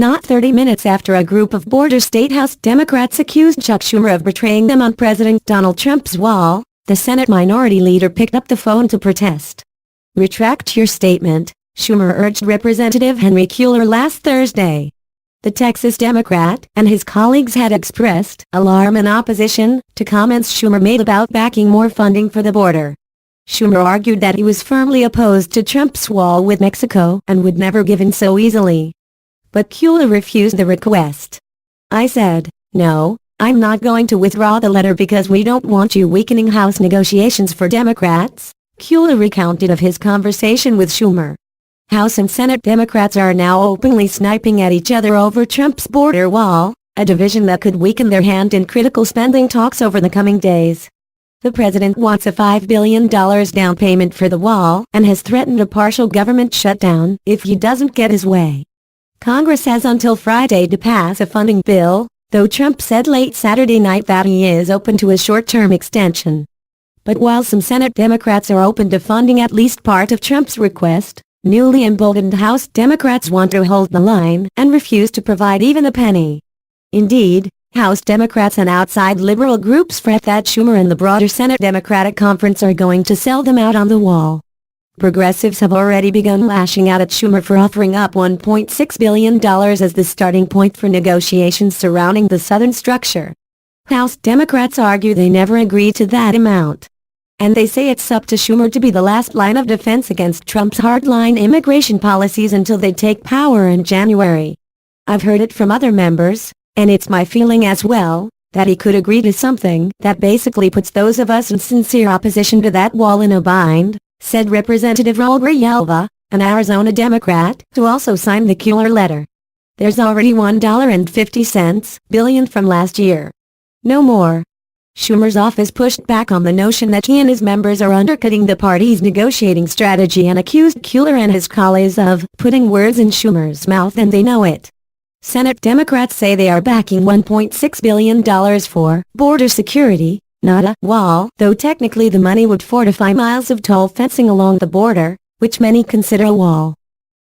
Not 30 minutes after a group of border state House Democrats accused Chuck Schumer of betraying them on President Donald Trump's wall, the Senate Minority Leader picked up the phone to protest. "Retract your statement," Schumer urged Representative Henry Cuellar last Thursday. The Texas Democrat and his colleagues had expressed alarm in opposition to comments Schumer made about backing more funding for the border. Schumer argued that he was firmly opposed to Trump's wall with Mexico and would never give in so easily. But Cuellar refused the request. "I said, no, I'm not going to withdraw the letter because we don't want you weakening House negotiations for Democrats," Cuellar recounted of his conversation with Schumer. House and Senate Democrats are now openly sniping at each other over Trump's border wall, a division that could weaken their hand in critical spending talks over the coming days. The president wants a $5 billion down payment for the wall and has threatened a partial government shutdown if he doesn't get his way. Congress has until Friday to pass a funding bill, though Trump said late Saturday night that he is open to a short-term extension. But while some Senate Democrats are open to funding at least part of Trump's request, newly emboldened House Democrats want to hold the line and refuse to provide even a penny. Indeed, House Democrats and outside liberal groups fret that Schumer and the broader Senate Democratic Conference are going to sell them out on the wall. Progressives have already begun lashing out at Schumer for offering up $1.6 billion as the starting point for negotiations surrounding the Southern structure. House Democrats argue they never agreed to that amount. And they say it's up to Schumer to be the last line of defense against Trump's hardline immigration policies until they take power in January. "I've heard it from other members, and it's my feeling as well, that he could agree to something that basically puts those of us in sincere opposition to that wall in a bind," said Representative Raul Grijalva, an Arizona Democrat, who also signed the Cuellar letter. "There's already $1.50 billion from last year. No more." Schumer's office pushed back on the notion that he and his members are undercutting the party's negotiating strategy and accused Cuellar and his colleagues of putting words in Schumer's mouth and they know it. Senate Democrats say they are backing $1.6 billion for border security, not a wall, though technically the money would fortify miles of tall fencing along the border, which many consider a wall.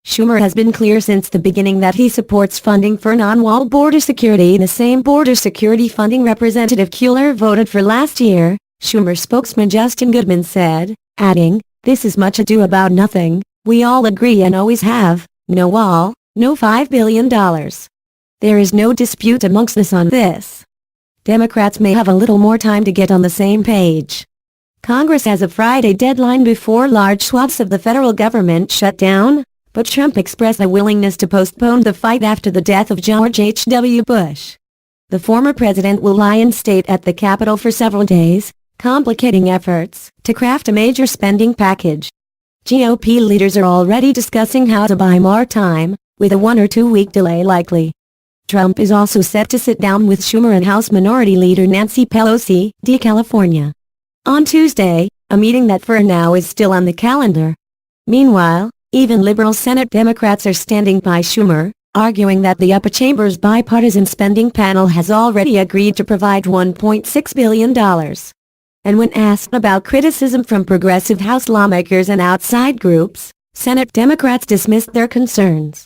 Schumer has been clear since the beginning that he supports funding for non-wall border security, the same border security funding Representative Cuellar voted for last year, Schumer spokesman Justin Goodman said, adding, "This is much ado about nothing, we all agree and always have, no wall, no $5 billion. There is no dispute amongst us on this." Democrats may have a little more time to get on the same page. Congress has a Friday deadline before large swaths of the federal government shut down, but Trump expressed a willingness to postpone the fight after the death of George H.W. Bush. The former president will lie in state at the Capitol for several days, complicating efforts to craft a major spending package. GOP leaders are already discussing how to buy more time, with a 1 or 2 week delay likely. Trump is also set to sit down with Schumer and House Minority Leader Nancy Pelosi, D. California, on Tuesday, a meeting that for now is still on the calendar. Meanwhile, even liberal Senate Democrats are standing by Schumer, arguing that the upper chamber's bipartisan spending panel has already agreed to provide $1.6 billion. And when asked about criticism from progressive House lawmakers and outside groups, Senate Democrats dismissed their concerns.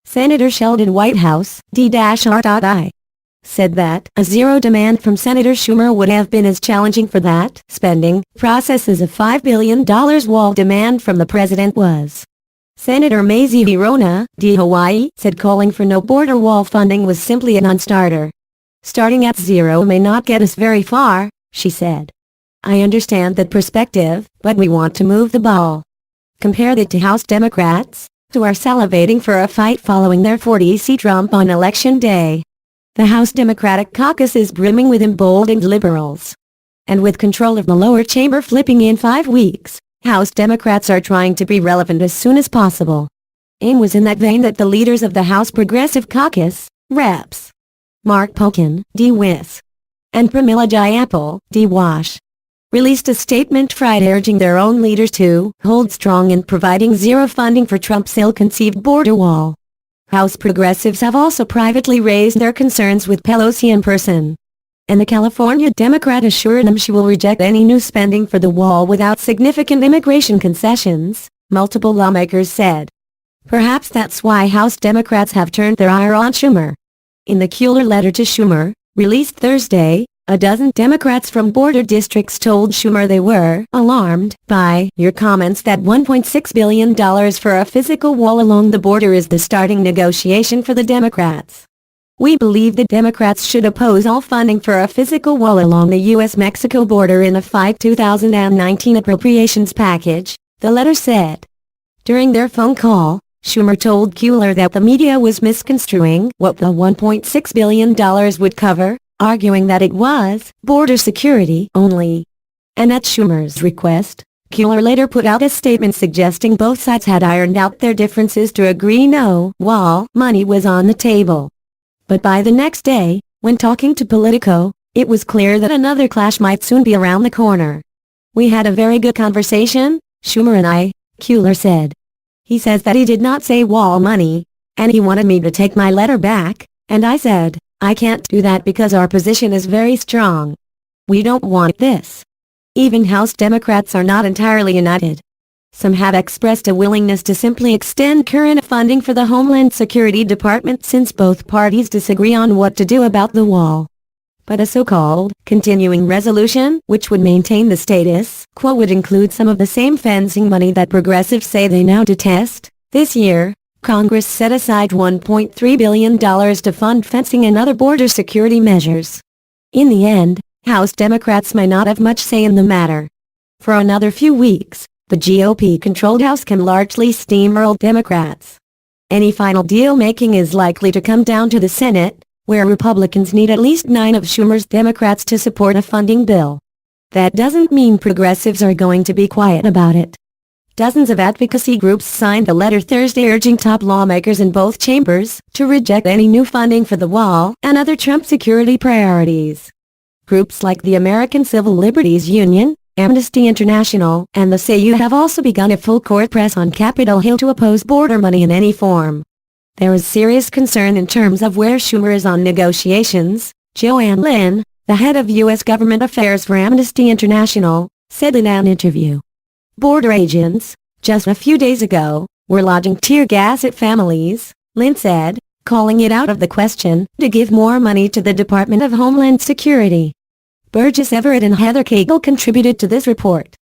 Senator Sheldon Whitehouse, D-R.I., said that a zero demand from Senator Schumer would have been as challenging for that spending process as a $5 billion wall demand from the president was. Senator Mazie Hirono, D. Hawaii, said calling for no border wall funding was simply a non-starter. "Starting at zero may not get us very far," she said. "I understand that perspective, but we want to move the ball." Compare that to House Democrats, who are salivating for a fight following their 40-seat trump on Election Day. The House Democratic caucus is brimming with emboldened liberals. And with control of the lower chamber flipping in 5 weeks, House Democrats are trying to be relevant as soon as possible. It was in that vein that the leaders of the House Progressive Caucus, Reps. Mark Pocan, D-Wis, and Pramila Jayapal, D-Wash, released a statement Friday urging their own leaders to hold strong in providing zero funding for Trump's ill-conceived border wall. House progressives have also privately raised their concerns with Pelosi in person. And the California Democrat assured them she will reject any new spending for the wall without significant immigration concessions, multiple lawmakers said. Perhaps that's why House Democrats have turned their ire on Schumer. In the Kuehler letter to Schumer, released Thursday, a dozen Democrats from border districts told Schumer they were alarmed by your comments that $1.6 billion for a physical wall along the border is the starting negotiation for the Democrats. We believe the Democrats should oppose all funding for a physical wall along the U.S.-Mexico border in the 2019 appropriations package, the letter said. During their phone call, Schumer told Kuehler that the media was misconstruing what the $1.6 billion would cover, arguing that it was border security only. And at Schumer's request, Kuehler later put out a statement suggesting both sides had ironed out their differences to agree no wall money was on the table. But by the next day, when talking to Politico, it was clear that another clash might soon be around the corner. We had a very good conversation, Schumer and I, Kuehler said. He says that he did not say wall money, and he wanted me to take my letter back, and I said, I can't do that because our position is very strong. We don't want this. Even House Democrats are not entirely united. Some have expressed a willingness to simply extend current funding for the Homeland Security Department since both parties disagree on what to do about the wall. But a so-called continuing resolution, which would maintain the status quo, would include some of the same fencing money that progressives say they now detest. This year, Congress set aside $1.3 billion to fund fencing and other border security measures. In the end, House Democrats may not have much say in the matter. For another few weeks, the GOP-controlled House can largely steamroll Democrats. Any final deal-making is likely to come down to the Senate, where Republicans need at least 9 of Schumer's Democrats to support a funding bill. That doesn't mean progressives are going to be quiet about it. Dozens of advocacy groups signed a letter Thursday urging top lawmakers in both chambers to reject any new funding for the wall and other Trump security priorities. Groups like the American Civil Liberties Union, Amnesty International, and the SAU have also begun a full-court press on Capitol Hill to oppose border money in any form. There is serious concern in terms of where Schumer is on negotiations, Joanne Lynn, the head of U.S. government affairs for Amnesty International, said in an interview. Border agents, just a few days ago, were lodging tear gas at families, Lynn said, calling it out of the question to give more money to the Department of Homeland Security. Burgess Everett and Heather Cagle contributed to this report.